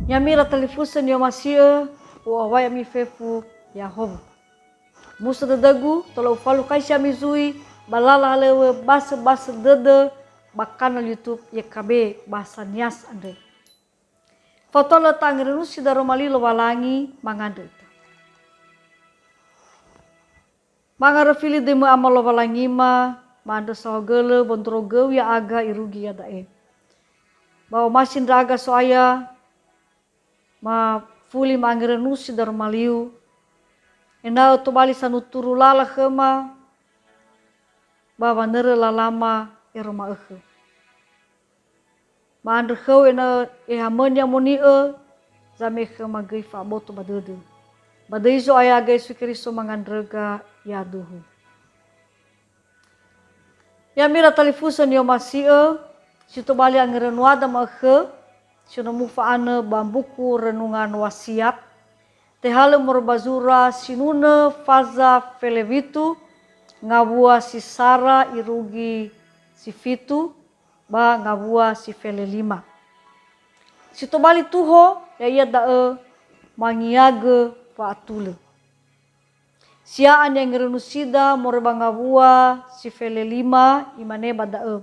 Nyamira telefusen yo masia o awai mi fefu Yahoba. Musa dedagu tolo falu kaisya mizui balala lewe basa dede bakanal YouTube YKB bahasa Nias andre. Fotola tangrenusi daro malilo walangi mangandre. Mangaro fili demu amalo walangi manda sahogele bontro gewi aga irugi ya dae. Bawa masin raga soaya ma fuli mangrenusi daro maliu. Ena to bali sanu turu lala khema bawa nere lalama eroma ekhe. Ma andre kheu ena hamenya moni zame khema gei fa boto badede. Badeizo aya gei sukiriso mangandrega ya duhu. Ya mira telefusen yo masih situ bali angrenuada ma ekhe sino mufa ane bambuku renungan wasiat. Tehale morbazura sinune faza felevitu ngabua si Sara irugi si Fitu ba ngabua si Fele 5. Situ bali tuho ya ia dae mangiage pa atule. Siaan yang ngerenusida morba ngabua si Fele 5 imane badae.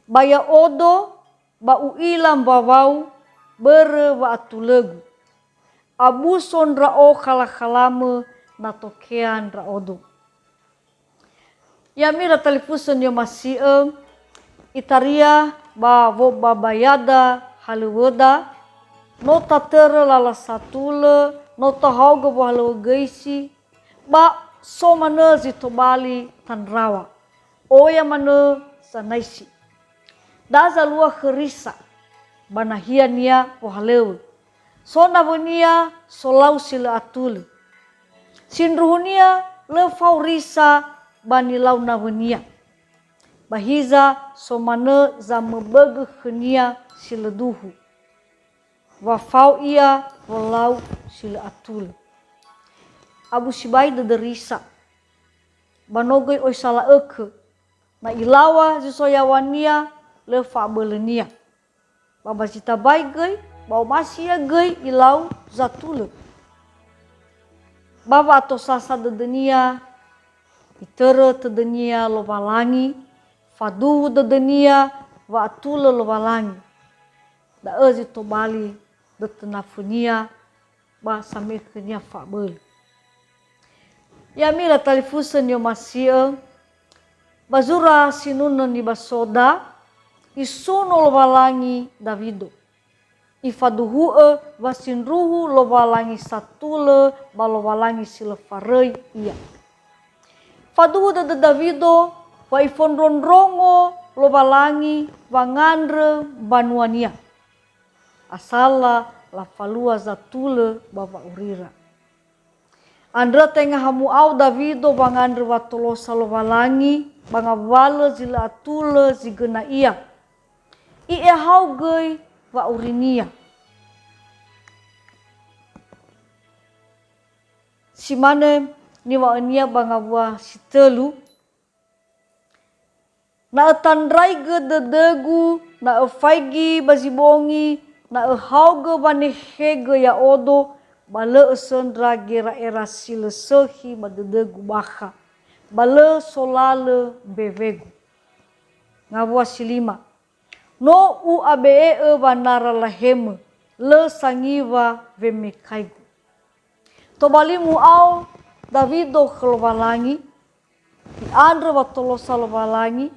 Baya odo ba uilam bawau bere wa atulegu. Abu sondra o khalame na tokean ra odo. Ya mira telefusen yo masih itaria ba bayada haluweda nota tere lala satule nota hauga bo halu geisi ba so mane zitobali tanrawa oya mane sanaisi. Daza lua kherisa banahia nia po halewe. Sona bonia solau sila atul. Sinruhunia le faurisa bani launa bonia. Bahiza somane zamebege khenia sila duhu. Wafau ia walau sila atul. Abu sibai derisa. Banogoi oi sala eke. Na ilawa zisoyawania le fa belenia. Baba cita baik bau masih gei ilau zatule. Baba atau sasa dedenia itere tedenia lobalangi faduhu dedenia wa atule lobalangi. Da ezi to bali detenafunia ba samekenya fa bel. Ya mira telefusen yo masih bazura sinuna ni basoda isuno lobalangi Davido. Ifaduhu wasinruhu lobalangi satule balobalangi silefarei iya. Faduhu de Davido wa ifondronrongo lobalangi wangandre banuania. Asala la falua zatule baba urira. Andra tengah hamu au Davido wangandre watolosa lobalangi bangawale zila atule zigena iya. Ie hau gei wa urinia. Simane ni wa enia bangabua sitelu. Na tandrai gededegu na faigi bazibongi na hauge banehege ya odo bale esendra gera era sile sehi badedegu baha. Bale solale bevegu. Ngabua silima. No u abe banara laheme le sangiva vemekaigu. Tobalimu au Davido khlobalangi di andre watolosa lobalangi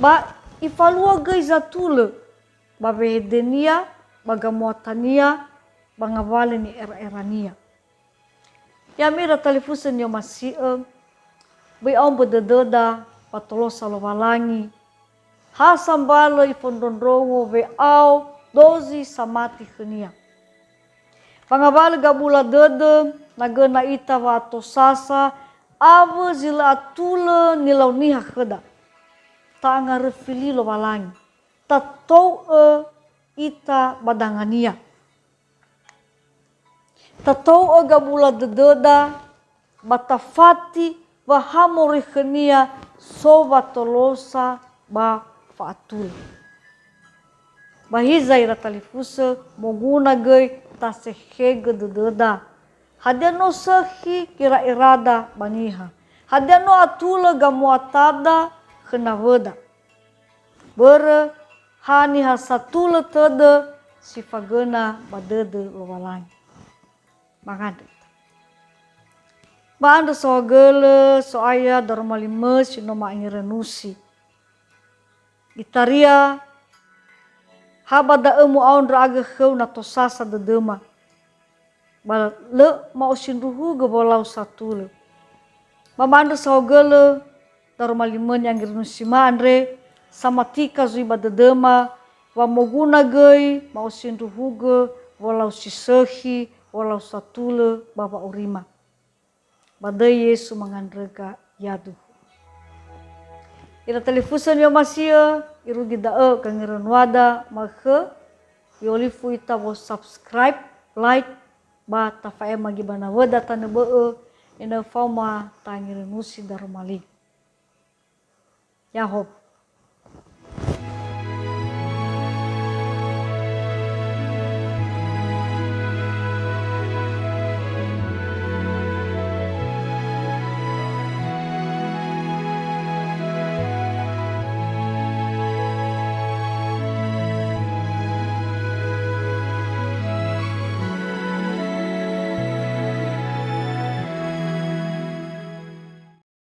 ba ifalua gei zatule ba vehedenia bagamuatania bangawale ni era-erania. Ya mira telefusen yo masih be au bedededa watolosa lobalangi hasambalo ifondondrongo ve au dozi samati khenia. Pangabal gabula dede nagena ita wato sasa ave zila atule nilau niha kheda. Tanga refili lo walangi. Tatou ita badangania. Tatou gabula dededa batafati wahamori khenia so watolosa ba faatul. Bahizai ratalifusa moguna gay tasehege dededa. Hadeno sehi kira irada baniha. Hadeno atula gamuatada kenaweda. Bere hani hasatula tede sifagena badede lowalang. Mangande. Banda soagele soaya darmalime sinoma angirenusi. Itaria habada emu aun raga kheu na tosasa dedema. Bala le mau sinruhu gebolau satule. Mamanda soagele darmalime angirenusi mandre samatika zui badedema wa moguna gei mau sinruhu ge walau sisehi walau satule baba urima. Badai Yesu mangandrega yadu. Ira telefusan yo masia iru gidae kangiran wada makhe yolifu ita wo subscribe like ba tafae magi bana wada tane bee ina fauma tangiran musi darumali. Yahob.